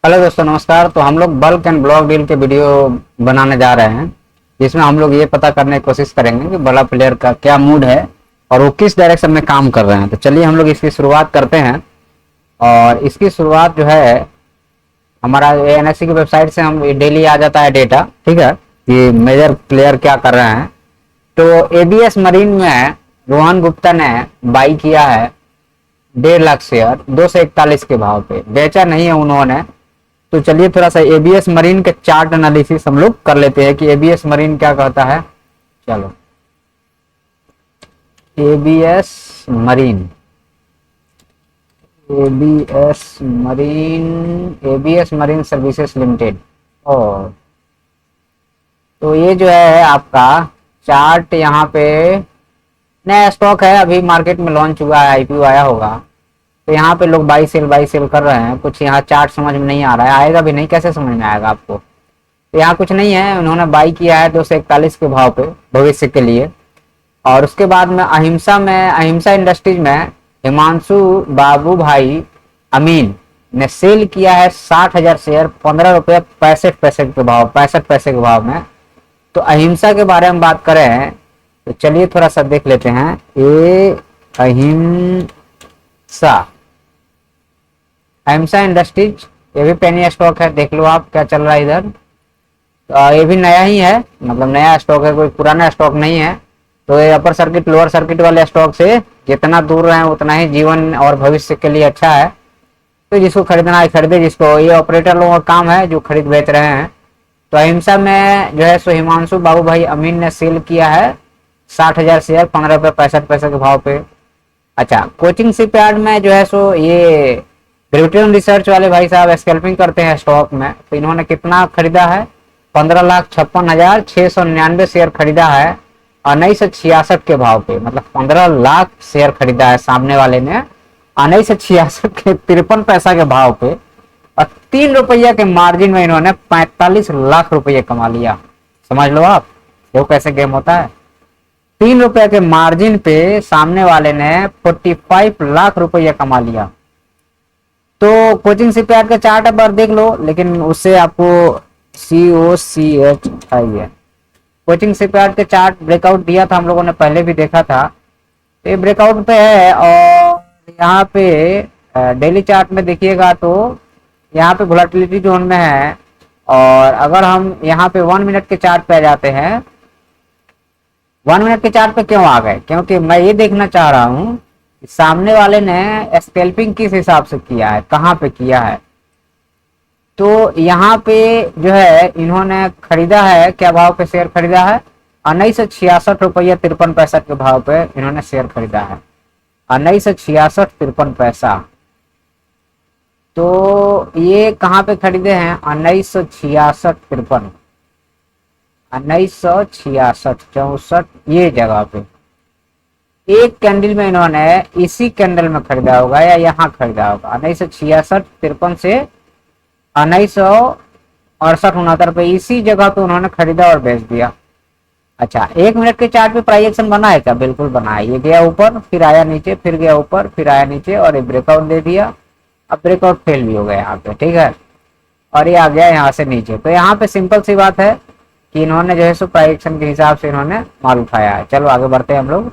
Hello दोस्तों, नमस्कार। तो हम लोग बल्क एंड ब्लॉक डील के वीडियो बनाने जा रहे हैं, जिसमें हम लोग ये पता करने की कोशिश करेंगे कि बड़ा प्लेयर का क्या मूड है और वो किस डायरेक्शन में काम कर रहे हैं। तो चलिए हम लोग इसकी शुरुआत करते हैं। और इसकी शुरुआत जो है, हमारा एनएससी की वेबसाइट से हम डेली आ जाता है डेटा, ठीक है, कि मेजर प्लेयर क्या कर रहे हैं। तो एबीएस मरीन में रोहन गुप्ता ने बाई किया है 1.5 लाख शेयर 241 के भाव पे, बेचा नहीं है उन्होंने। तो चलिए थोड़ा सा एबीएस मरीन के चार्ट एनालिसिस हम लोग कर लेते हैं कि एबीएस मरीन क्या कहता है। चलो, ABS marine ABS marine ABS marine services limited. और तो ये जो है आपका चार्ट, यहाँ पे नया स्टॉक है, अभी मार्केट में लॉन्च हुआ है, आईपीओ आया होगा। तो यहाँ पे लोग बाई सेल कर रहे हैं। कुछ यहाँ चार्ट समझ में नहीं आ रहा है, आएगा भी नहीं, कैसे समझ में आएगा आपको। तो यहाँ कुछ नहीं है, उन्होंने बाई किया है 241 के भाव पे भविष्य के लिए। और उसके बाद में अहिंसा इंडस्ट्रीज में हिमांशु बाबू भाई अमीन ने सेल किया है 60,000 शेयर 15 रुपये 65 पैसे के भाव, 65 पैसे के भाव में। तो अहिंसा के बारे में बात करें तो चलिए थोड़ा सा देख लेते हैं। ये अहिंसा इंडस्ट्रीज, ये भी पेनी स्टॉक है, देख लो आप क्या चल रहा है इधर। ये भी नया ही है, मतलब नया स्टॉक है, कोई पुराना स्टॉक नहीं है। तो ये अपर सर्किट लोअर सर्किट वाले स्टॉक से जितना दूर रहे उतना ही जीवन और भविष्य के लिए अच्छा है। तो जिसको खरीदना है खरीदे, जिसको, ये ऑपरेटर लोगों का काम है जो खरीद बेच रहे हैं। तो अहिंसा में जो है सो हिमांशु बाबू भाई अमीन ने सेल किया है 60,000 शेयर 15 रुपये 65 पैसे के भाव पे। अच्छा, कोचिंग शिपयार्ड में जो है सो ये ग्रेविटेशन रिसर्च वाले भाई साहब स्कैल्पिंग करते हैं स्टॉक में। तो इन्होंने कितना खरीदा है, 15,56,699 शेयर खरीदा है 1966 के भाव पे। मतलब 15 लाख शेयर खरीदा है सामने वाले ने 1966 के 53 पैसा के भाव पे। और 3 रुपया के मार्जिन में इन्होंने 45 लाख रुपये कमा लिया। समझ लो आप, वो कैसे गेम होता है। 3 रुपये के मार्जिन पे सामने वाले ने 45 लाख रुपये कमा लिया। तो कोचिंग शिपयार्ड का चार्ट एक बार देख लो, लेकिन उससे आपको COCH है। कोचिंग शिपयार्ड के चार्ट ब्रेकआउट दिया था हम लोगों ने, पहले भी देखा था। तो ये ब्रेकआउट पे है। और यहाँ पे डेली चार्ट में देखिएगा तो यहाँ पे वोलेटिलिटी जोन में है। और अगर हम यहाँ पे 1 मिनट के चार्ट पे आ जाते हैं, 1 मिनट के चार्ट पे क्यों आ गए, क्योंकि मैं ये देखना चाह रहा हूँ सामने वाले ने स्कैल्पिंग किस हिसाब से किया है, कहाँ पे किया है। तो यहाँ पे जो है इन्होंने खरीदा है, क्या भाव पे शेयर खरीदा है, 1966 रुपये 53 पैसा के भाव पे इन्होंने शेयर खरीदा है, 1966 53 पैसा। तो ये कहाँ पे खरीदे हैं, 1966 53 1966 64 ये जगह पे एक कैंडल में इन्होंने इसी कैंडल में खरीदा होगा या यहाँ खरीदा होगा। 1966 53 से 1968 पे इसी जगह पे उन्होंने खरीदा और बेच दिया। अच्छा, 1 मिनट के चार्ट पे प्राइस एक्शन बना है क्या, बिल्कुल बना है। ये गया ऊपर, फिर आया नीचे, फिर गया ऊपर, फिर आया नीचे, और ये ब्रेकआउट दे दिया। अब ब्रेकआउट फेल भी हो गया यहाँ पे, ठीक है। और ये आ गया यहाँ से नीचे। तो यहाँ पे सिंपल सी बात है कि इन्होंने जो है सो प्राइस एक्शन के हिसाब से इन्होंने माल उठाया है। चलो आगे बढ़ते हैं हम लोग।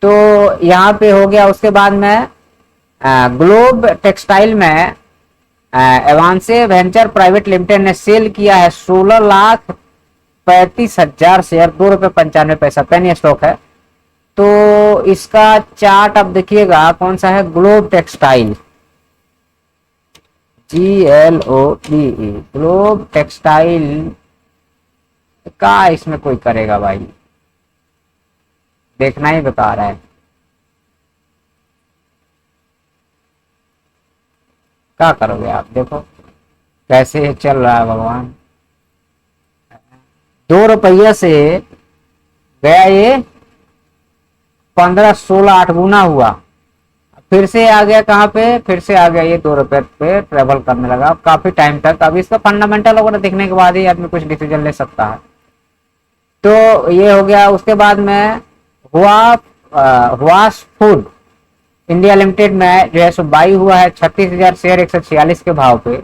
तो यहाँ पे हो गया। उसके बाद में ग्लोब टेक्सटाइल में एवांसे वेंचर प्राइवेट लिमिटेड ने सेल किया है 16,35,000 शेयर 2 रुपये 95 पैसा, पेनी स्टॉक है। तो इसका चार्ट अब देखिएगा कौन सा है, globe textile, GLOBE, globe textile का इसमें कोई करेगा भाई, देखना ही बेकार है। क्या करोगे आप, देखो कैसे चल रहा है भगवान। 2 रुपये से गया ये 15 16 8 गुना हुआ, फिर से आ गया कहाँ पे, फिर से आ गया ये 2 रुपये पे ट्रेवल करने लगा काफी टाइम तक। अब इसका फंडामेंटल वगैरह देखने के बाद ही आदमी कुछ डिसीजन ले सकता है। तो ये हो गया। उसके बाद में हुआ फूड इंडिया लिमिटेड में जो है सो बाई हुआ है 36,000 शेयर 146 के भाव पे।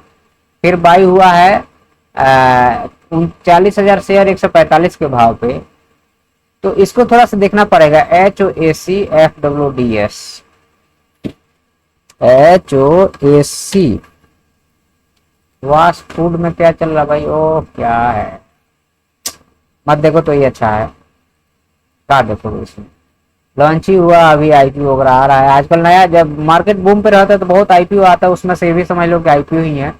फिर बाई हुआ है 39,000 शेयर 145 के भाव पे। तो इसको थोड़ा सा देखना पड़ेगा, HOACFWDS, HOAC फास्ट फूड में क्या चल रहा भाई, ओ क्या है, मत देखो तो ये अच्छा है, क्या देखो इसमें लॉन्च ही हुआ अभी, आईपीओ वगैरह आ रहा है आजकल नया, जब मार्केट बूम पे रहता है तो बहुत आईपीओ आता है, उसमें से भी समझ लो कि आईपीओ ही है।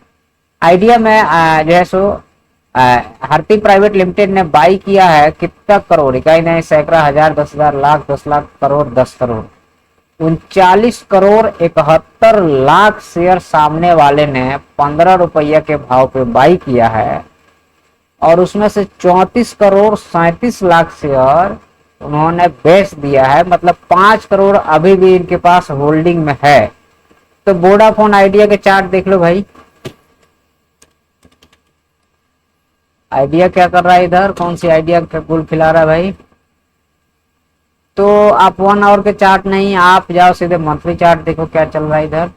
आइडिया में जो है सो हार्ती प्राइवेट लिमिटेड ने बाई किया है कितना करोड़, इकाई नहीं सैकड़ा हजार 10,000 लाख 10 लाख करोड़ 10 करोड़ 39 करोड़ 71 लाख शेयर सामने वाले ने 15 रुपया के भाव पे बाई किया है, और उसमें से 34 करोड़ 37 लाख शेयर उन्होंने बेच दिया है, मतलब 5 करोड़ अभी भी इनके पास होल्डिंग में है। तो वोडाफोन आइडिया के चार्ट देख लो भाई, आइडिया क्या कर रहा है इधर, कौन सी आइडिया का गुल खिला रहा है भाई। तो आप 1 आवर के चार्ट नहीं, आप जाओ सीधे मंथली चार्ट देखो क्या चल रहा है इधर।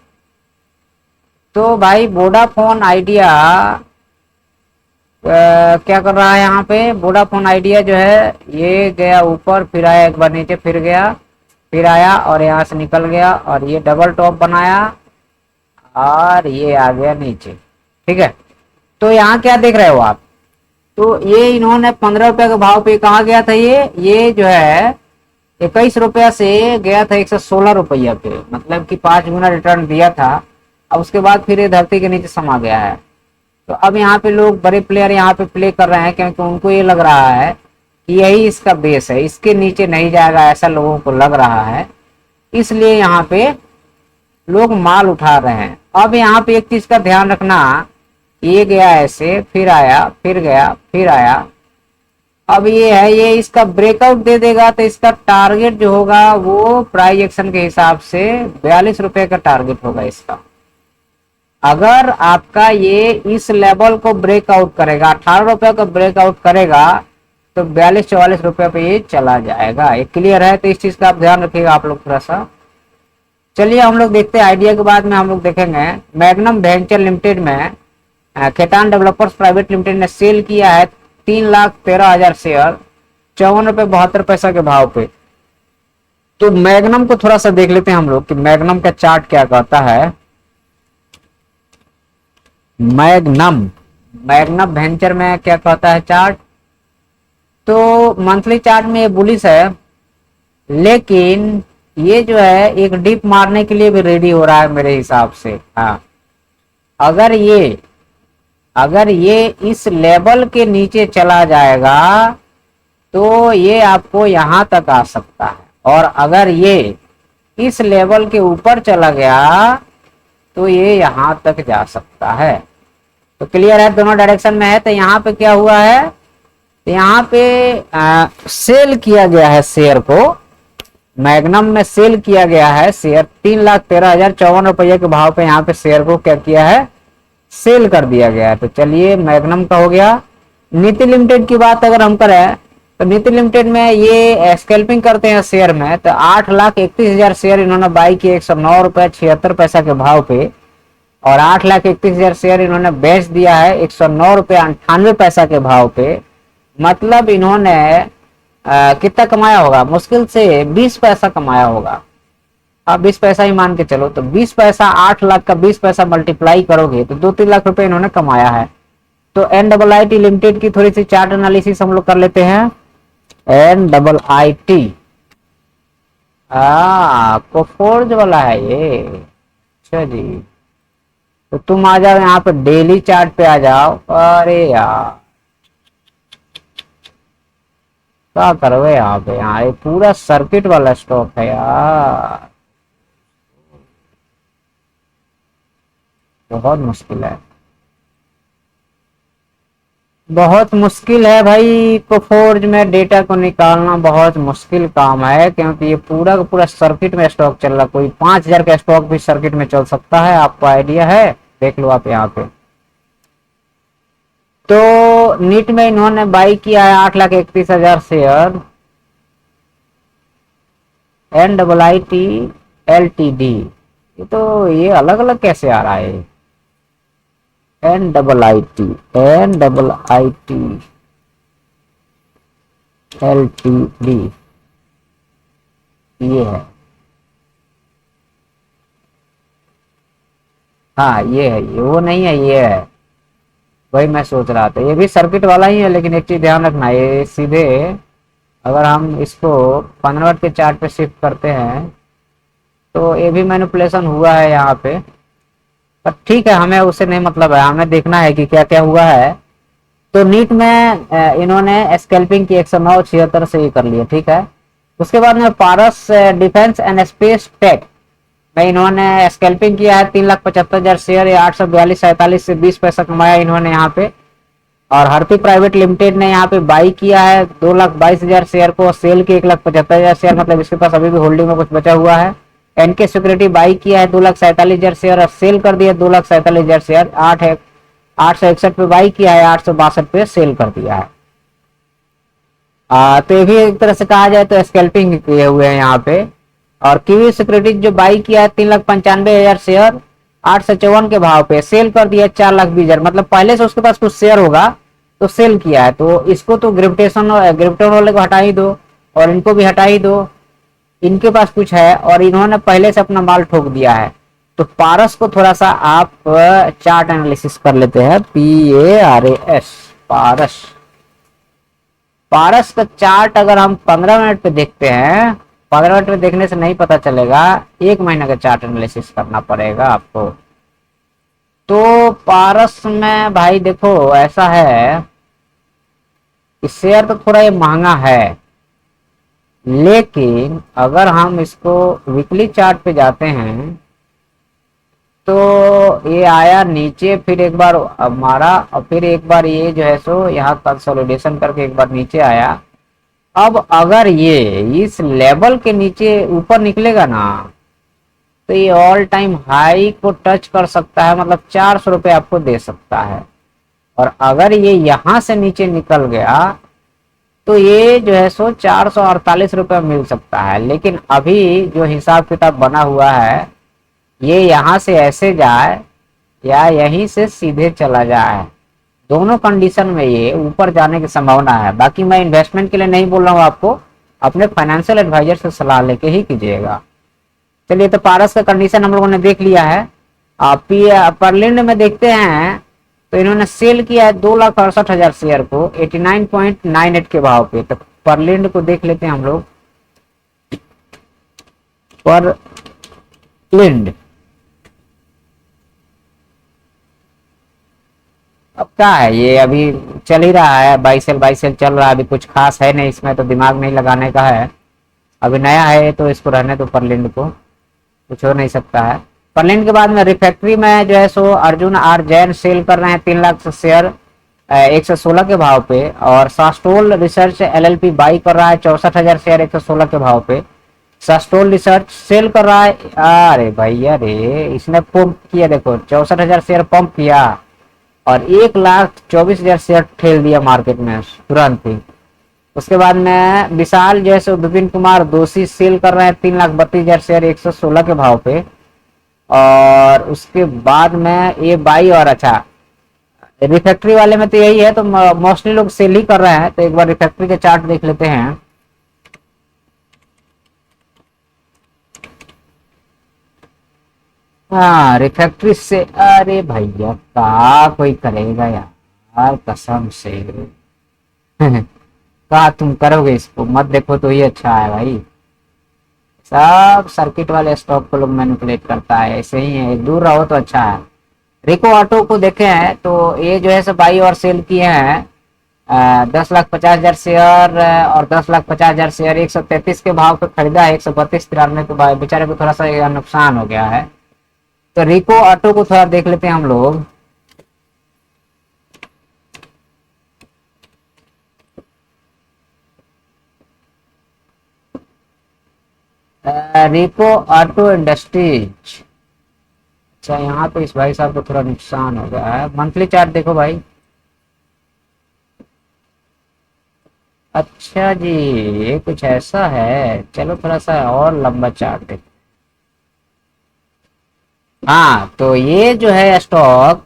तो भाई वोडाफोन आइडिया क्या कर रहा है यहाँ पे, वोडाफोन आइडिया जो है ये गया ऊपर, फिर आया एक बार नीचे, फिर गया, फिर आया और यहाँ से निकल गया, और ये डबल टॉप बनाया और ये आ गया नीचे, ठीक है। तो यहाँ क्या देख रहे हो आप, तो ये इन्होंने 15 रुपए के भाव पे कहा गया था, ये जो है 21 रुपया से गया था 116 रुपया पे, मतलब कि 5 गुना रिटर्न दिया था। अब उसके बाद फिर ये धरती के नीचे समा गया है। तो अब यहाँ पे लोग बड़े प्लेयर यहाँ पे प्ले कर रहे हैं, क्योंकि उनको ये लग रहा है कि यही इसका बेस है, इसके नीचे नहीं जाएगा, ऐसा लोगों को लग रहा है, इसलिए यहाँ पे लोग माल उठा रहे हैं। अब यहाँ पे एक चीज का ध्यान रखना, ये गया ऐसे, फिर आया, फिर गया, फिर आया, अब ये है, ये इसका ब्रेकआउट दे देगा तो इसका टारगेट जो होगा वो प्राइस एक्शन के हिसाब से 42 रुपए का टारगेट होगा इसका। अगर आपका ये इस लेवल को ब्रेकआउट करेगा, 18 रुपए का ब्रेकआउट करेगा, तो 42-44 रुपए पे ये चला जाएगा। ये क्लियर है, तो इस चीज का आप ध्यान रखिएगा आप लोग थोड़ा सा। चलिए हम लोग देखते हैं आइडिया के बाद में हम लोग देखेंगे मैग्नम वेंचर लिमिटेड में खेतान डेवलपर्स प्राइवेट लिमिटेड ने सेल किया है 3,13,000 शेयर 54 रुपए 72 पैसा के भाव पे। तो मैग्नम को थोड़ा सा देख लेते हैं हम लोग कि मैग्नम का चार्ट क्या कहता है। मैग्नम मैग्नम वेंचर में क्या कहता है चार्ट, तो मंथली चार्ट में ये बुलिश है, लेकिन ये जो है एक डिप मारने के लिए भी रेडी हो रहा है मेरे हिसाब से। हाँ, अगर ये इस लेवल के नीचे चला जाएगा तो ये आपको यहां तक आ सकता है, और अगर ये इस लेवल के ऊपर चला गया तो ये यहां तक जा सकता है। तो क्लियर है, दोनों डायरेक्शन में है। तो यहाँ पे क्या हुआ है, तो यहाँ पे सेल किया गया है शेयर को, मैग्नम में सेल किया गया है शेयर 3,13,054 के भाव पे, यहाँ पे शेयर को क्या किया है, सेल कर दिया गया है। तो चलिए मैग्नम का हो गया। नीति लिमिटेड की बात अगर हम करें तो नीति लिमिटेड में ये स्कैल्पिंग करते हैं शेयर में, तो 8,31,000 शेयर इन्होंने बाई किए 109 रुपए 76 पैसा के भाव पे, और 8,31,000 शेयर इन्होंने बेच दिया है 109 रुपए 98 पैसा के भाव पे। मतलब इन्होंने कितना कमाया होगा, मुश्किल से 20 पैसा कमाया होगा। आप 20 पैसा ही मान के चलो, तो 20 पैसा 8 लाख का 20 पैसा मल्टीप्लाई करोगे तो 2-3 लाख रुपए इन्होंने कमाया है। तो NIIT लिमिटेड की थोड़ी सी चार्ट एनालिसिस हम लोग कर लेते हैं। NIIT कोफोर्ज वाला है ये, अच्छा जी। तो तुम आ जाओ यहाँ पे डेली चार्ट पे आ जाओ। अरे यार क्या करोगे यहाँ पे, यहाँ ये पूरा सर्किट वाला स्टॉक है यार, बहुत मुश्किल है, बहुत मुश्किल है भाई। कोफोर्ज में डेटा को निकालना बहुत मुश्किल काम है, क्योंकि ये पूरा का पूरा सर्किट में स्टॉक चल रहा है। कोई 5,000 का स्टॉक भी सर्किट में चल सकता है, आपको आइडिया है, देख लो आप यहाँ पे। तो नीट में इन्होंने बाई किया है 8,31,000 शेयर, NIIT LTD। ये तो ये अलग अलग कैसे आ रहा है, NIIT LTD ये है। हाँ ये है, ये वो नहीं है, ये है। वही मैं सोच रहा था, ये भी सर्किट वाला ही है, लेकिन एक चीज ध्यान रखना, ये सीधे अगर हम इसको 15 मिनट के चार्ट पे शिफ्ट करते हैं तो ये भी मैनिपुलेशन हुआ है यहाँ पे। पर ठीक है, हमें उससे नहीं मतलब है, हमें देखना है कि क्या क्या हुआ है। तो नीट में इन्होंने स्कैल्पिंग की 109.76 से ही कर लिया, ठीक है। उसके बाद में पारस डिफेंस एंड स्पेस टेक में इन्होंने स्कैल्पिंग किया है 3,75,000 शेयर या 842.47 से 20 पैसा कमाया इन्होंने यहाँ पे। और हरती प्राइवेट लिमिटेड ने यहाँ पे बाई किया है 2,22,000 शेयर को, सेल के 1,75,000 शेयर, मतलब इसके पास अभी भी होल्डिंग में कुछ बचा हुआ है। एनके सिक्योरिटी बाई किया है 2,47,000 शेयर और सेल कर दिया 2,47,000 शेयर। 861 पे बाई किया है, 862 पे सेल कर दिया है। तो ये भी एक तरह से कहा जाए तो स्कैल्पिंग किए हुए हैं यहाँ पे। और कीवी सिक्योरिटीज जो बाई किया है 3,95,000 शेयर 854 के भाव पे, सेल कर दिया 4,20,000, मतलब पहले से उसके पास कुछ शेयर होगा तो सेल किया है। तो इसको तो ग्रेविटेशन वाले को हटा ही दो और इनको भी हटा ही दो, इनके पास कुछ है और इन्होंने पहले से अपना माल ठोक दिया है। तो पारस को थोड़ा सा आप चार्ट एनालिसिस कर लेते हैं, PARAS पारस। पारस का चार्ट अगर हम 15 मिनट पे देखते हैं, 15 मिनट में देखने से नहीं पता चलेगा, 1 महीना का चार्ट एनालिसिस करना पड़ेगा आपको। तो पारस में भाई देखो ऐसा है कि शेयर तो थोड़ा ये महंगा है, लेकिन अगर हम इसको वीकली चार्ट पे जाते हैं तो ये आया नीचे, फिर एक बार मारा और फिर एक बार ये जो है सो यहाँ कंसोलिडेशन करके एक बार नीचे आया। अब अगर ये इस लेवल के नीचे ऊपर निकलेगा ना तो ये ऑल टाइम हाई को टच कर सकता है, मतलब 400 रुपये आपको दे सकता है। और अगर ये यहां से नीचे निकल गया तो ये जो है सो 448 रुपये मिल सकता है। लेकिन अभी जो हिसाब किताब बना हुआ है, ये यहां से ऐसे जाए या यहीं से सीधे चला जाए, दोनों कंडीशन में ये ऊपर जाने की संभावना है। बाकी मैं इन्वेस्टमेंट के लिए नहीं बोल रहा हूँ आपको, अपने फाइनेंशियल एडवाइजर से सलाह लेके ही कीजिएगा। चलिए, तो पारस का कंडीशन हम लोगों ने देख लिया है। आप परलिंड में देखते हैं तो इन्होंने सेल किया है 2,68,000 शेयर को 89.98 के भाव पे। तो परलिंड को देख लेते हैं हम लोग। परलिंड अब क्या है, ये अभी चल ही रहा है, बाई सेल चल रहा है, अभी कुछ खास है नहीं इसमें, तो दिमाग नहीं लगाने का है। अभी नया है तो इसको रहने दो, परलिंड को कुछ हो नहीं सकता है। परलिंड के बाद में रिफैक्ट्री में जो है सो अर्जुन आर जैन सेल कर रहे हैं 3 लाख शेयर 116 के भाव पे। और सास्टोल रिसर्च LLP बाई कर रहा है 64,000 शेयर 116 के भाव पे। सास्टोल रिसर्च सेल कर रहा है, अरे भैया रे इसने पंप किया, देखो 64,000 शेयर पंप किया और 1,24,000 शेयर ठेल दिया मार्केट में तुरंत ही। उसके बाद में विशाल जो है विपिन कुमार दोषी सेल कर रहे हैं 3,32,000 शेयर 116 के भाव पे। और उसके बाद में ये बाई, और अच्छा रिफैक्ट्री वाले में तो यही है, तो मोस्टली लोग सेल ही कर रहे हैं। तो एक बार रिफैक्ट्री के चार्ट देख लेते हैं। हाँ रिफैक्ट्री से, अरे भैया का कोई करेगा यार कसम से का तुम करोगे इसको, मत देखो तो ये अच्छा है भाई। सब सर्किट वाले स्टॉक को लोग मैनिपुलेट करता है, ऐसे ही है, दूर रहो तो अच्छा है। रिको ऑटो को देखे हैं तो ये जो है सब बाई और सेल किए हैं 10,50,000 शेयर और 10,50,000 शेयर 133 के भाव पे खरीदा है, 132.93 के भाव, बेचारे को थोड़ा सा नुकसान हो गया है। तो रिको ऑटो को थोड़ा देख लेते हैं हम लोग। रिको ऑटो इंडस्ट्रीज, अच्छा यहाँ पे इस भाई साहब को थोड़ा नुकसान हो गया है। मंथली चार्ट देखो भाई। अच्छा जी, ये कुछ ऐसा है, चलो थोड़ा सा और लंबा चार्ट देखो। हाँ तो ये जो है स्टॉक,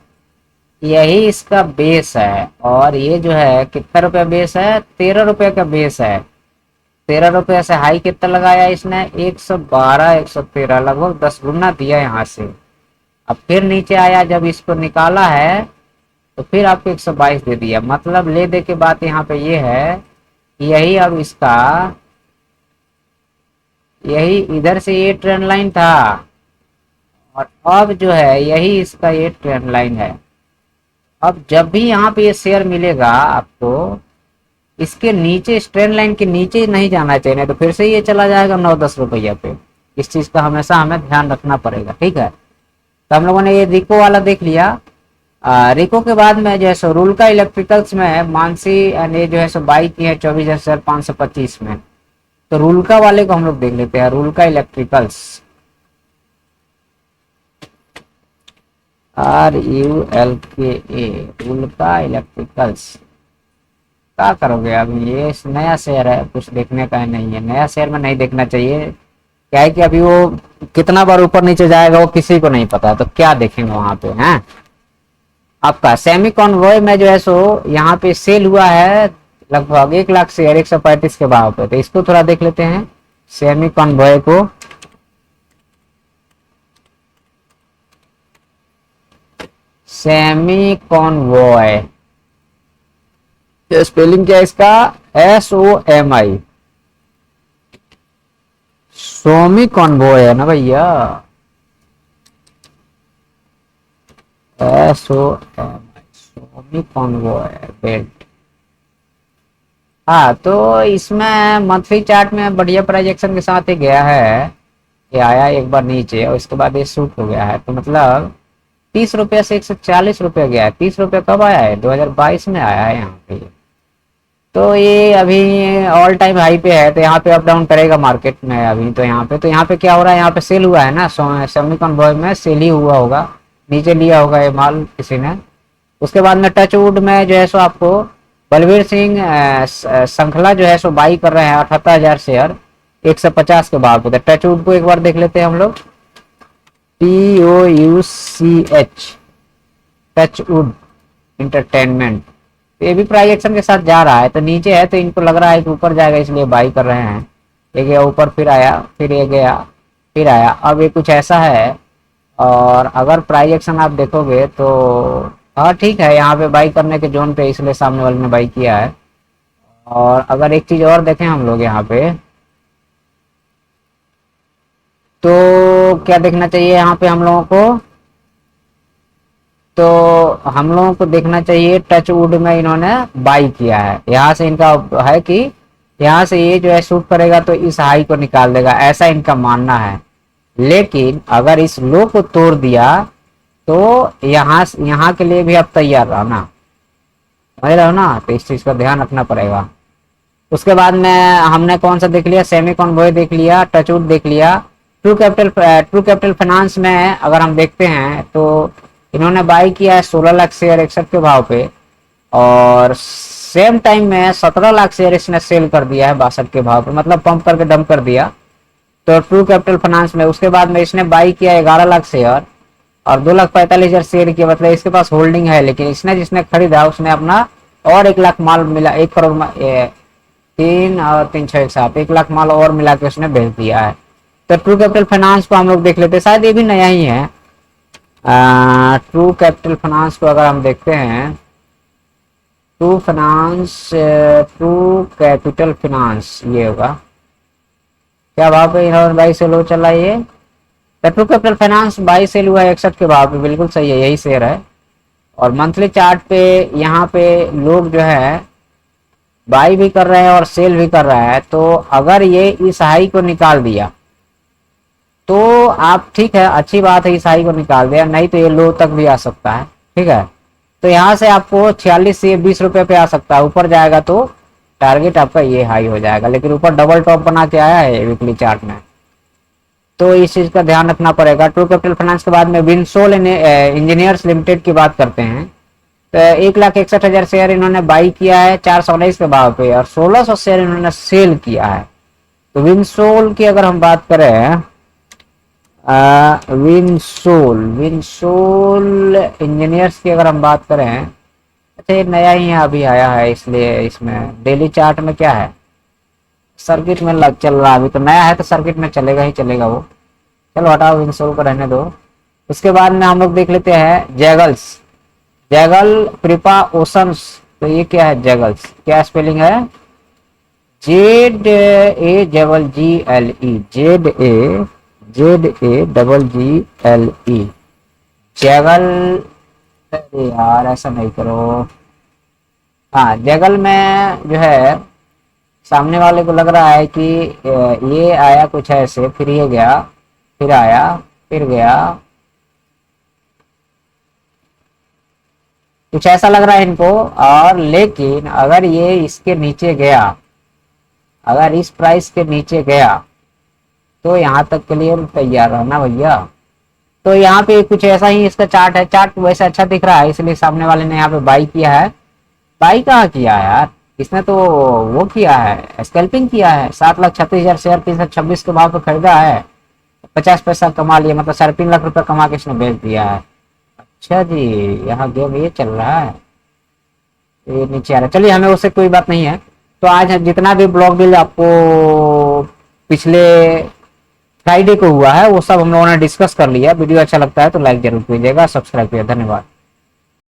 यही इसका बेस है। और ये जो है कितना रुपया बेस है, 13 रुपये का बेस है। 13 रुपये से हाई कितना लगाया इसने, 112, 113, लगभग 10 गुना दिया यहाँ से। अब फिर नीचे आया, जब इसको निकाला है तो फिर आपको 122 दे दिया। मतलब ले दे के बात यहाँ पे ये है, यही अब इसका, यही इधर से ये ट्रेंड लाइन था, और अब जो है यही इसका ये ट्रेंड लाइन है। अब जब भी यहाँ पे ये शेयर मिलेगा आपको, इसके नीचे, इस ट्रेंड लाइन के नीचे नहीं जाना चाहिए, नहीं तो फिर से ये चला जाएगा 9-10 रुपया पे। इस चीज का हमेशा हमें ध्यान रखना पड़ेगा, ठीक है। तो हम लोगों ने ये रिको वाला देख लिया। रिको के बाद में जो है सो रुलका इलेक्ट्रिकल्स में मानसी ने जो है सो बाई की है 24,525 में। तो रुलका वाले को हम लोग देख लेते हैं, रुलका इलेक्ट्रिकल्स, RULKA, रुलका इलेक्ट्रिकल्स। क्या करोगे अभी, ये नया शेयर है, कुछ देखने का नहीं है, नया शेयर में नहीं देखना चाहिए। क्या है कि अभी वो कितना बार ऊपर नीचे जाएगा वो किसी को नहीं पता है, तो क्या देखेंगे वहां पे हैं। आपका सेमी कॉन्वॉय में जो है सो यहाँ पे सेल हुआ है लगभग 1 लाख शेयर 135 के भाव पे। तो इसको थोड़ा देख लेते हैं, सेमी कॉन्वॉय को। सेमी कॉन्वॉय, स्पेलिंग क्या है इसका, SOMI, सोमी कॉन्वॉय है ना भैया, SOMI, सोमी कॉन्वॉय बेल्ट। हाँ, तो इसमें मंथली चार्ट में बढ़िया प्रोजेक्शन के साथ ही गया है। ये आया एक बार नीचे और इसके बाद ये शूट हो गया है। तो मतलब 30 रुपये से 140 रुपये गया है। 30 रुपये कब आया है, 2022 में आया है यहाँ पे। तो ये अभी ऑल टाइम हाई पे है, तो यहाँ पे अप डाउन करेगा मार्केट में अभी। तो यहाँ पे क्या हो रहा है, यहाँ पे सेल हुआ है ना, सेमी कॉन्वॉय में सेल ही हुआ होगा, नीचे लिया होगा ये माल किसी ने। उसके बाद में टचवुड में जो है सो आपको बलवीर सिंह श्रृंखला जो है सो बाई कर रहे हैं 78,000 शेयर 150 के भाव पे। टचवुड को एक बार देख लेते हैं हम लोग, TOUCH, टचवुड इंटरटेनमेंट। ये भी प्राइस एक्शन के साथ जा रहा है, तो नीचे है तो इनको लग रहा है कि ऊपर जाएगा, इसलिए बाई कर रहे हैं। ये गया ऊपर, फिर आया, फिर ये गया, फिर आया, अब ये कुछ ऐसा है। और अगर प्राइस एक्शन आप देखोगे तो हाँ ठीक है, यहाँ पे बाई करने के जोन पे, इसलिए सामने वाले ने बाई किया है। और अगर एक चीज और देखें हम लोग यहाँ पे, तो क्या देखना चाहिए यहाँ पे हम लोगों को, तो हम लोगों को देखना चाहिए टचवुड में इन्होंने बाई किया है। यहाँ से इनका है कि यहाँ से ये जो है शूट करेगा तो इस हाई को निकाल देगा, ऐसा इनका मानना है। लेकिन अगर इस लो को तोड़ दिया तो यहाँ के लिए भी आप तैयार रहना, समझ रहे हो ना। तो इस चीज का ध्यान रखना पड़ेगा। उसके बाद में हमने कौन सा देख लिया, सेमी कॉन्वॉय देख लिया, टचवुड देख लिया। ट्रू कैपिटल फाइनेंस में अगर हम देखते हैं तो इन्होंने बाई किया है 16 लाख शेयर 61 के भाव पे, और सेम टाइम में 17 लाख शेयर इसने सेल कर दिया है 62 के भाव पे, मतलब पंप करके डंप कर दिया। तो ट्रू कैपिटल फाइनेंस में उसके बाद में इसने बाई किया 11 लाख शेयर और 2,45,000 शेयर किया, मतलब इसके पास होल्डिंग है। लेकिन इसने जिसने खरीदा उसने अपना और 1 लाख माल मिला, 1 करोड़ 3 और 3 6 7 1 लाख माल और मिला के उसने बेच दिया है। तो ट्रू कैपिटल फाइनेंस को हम लोग देख लेते हैं, शायद ये भी नया ही है। ट्रू कैपिटल फाइनेंस को अगर हम देखते हैं, ट्रू कैपिटल फाइनेंस ये होगा, क्या भाव पे इन्होंने बाई सेल हो चला ये। True Capital Finance buy sell हुआ है 61 के भाव पे, बिल्कुल सही है, यही शेयर है। और मंथली चार्ट पे यहाँ पे लोग जो है बाई भी कर रहे हैं और सेल भी कर रहा है। तो अगर ये इस हाई को निकाल दिया तो आप ठीक है, अच्छी बात है, इस हाई को निकाल दिया, नहीं तो ये लो तक भी आ सकता है, ठीक है। तो यहाँ से आपको 46 से 20 रुपये पे आ सकता है, ऊपर जाएगा तो टारगेट आपका ये हाई हो जाएगा। लेकिन ऊपर डबल टॉप बना के आया है वीकली चार्ट में, तो इस चीज का ध्यान रखना पड़ेगा। ट्रू कैपिटल फाइनेंस के बाद में विंसोल इंजीनियर्स लिमिटेड की बात करते हैं, तो 1,61,000 शेयर इन्होंने बाई किया है 419 के भाव पे, और 1600 शेयर इन्होंने सेल किया है। तो विंसोल की अगर हम बात करें, विंसोल, विंसोल इंजीनियर्स की अगर हम बात करें, अच्छा ये नया ही अभी आया है, इसलिए इसमें डेली चार्ट में क्या है, सर्किट में लग चल रहा है, अभी तो नया है तो सर्किट में चलेगा ही चलेगा वो। चलो हटाओ, विंसोल को रहने दो। उसके बाद में हम लोग देख लेते हैं जैगल्स, जैगल प्रिपा ओशंस। तो ये क्या है जैगल्स, क्या स्पेलिंग है, JAGLGLE, JAGLE, जैगल। अरे यार ऐसा नहीं करो। हाँ जैगल में जो है सामने वाले को लग रहा है कि ये आया कुछ ऐसे, फिर ये गया, फिर आया, फिर गया, कुछ ऐसा लग रहा है इनको। और लेकिन अगर ये इसके नीचे गया, अगर इस प्राइस के नीचे गया तो यहाँ तक के लिए तैयार रहना भैया। तो यहाँ पे कुछ ऐसा ही इसका चार्ट है, चार्ट वैसे अच्छा दिख रहा है इसलिए सामने वाले ने यहाँ पे बाई किया है। बाई कहाँ किया है यार, इसने तो वो किया है, स्कैल्पिंग किया है। 7,36,000 शेयर 326 के भाव पे खरीदा है, 50 पैसा कमा लिया, मतलब 3.5 लाख रुपया कमा के इसने बेच दिया है। अच्छा जी, यहाँ गेम ये चल रहा है, ये नीचे आ रहा है। चलिए हमें उससे कोई बात नहीं है। तो आज जितना भी ब्लॉक डील आपको पिछले फ्राइडे को हुआ है वो सब हम लोगों ने डिस्कस कर लिया। वीडियो अच्छा लगता है तो लाइक जरूर कीजिएगा, सब्सक्राइब कीजिए, धन्यवाद।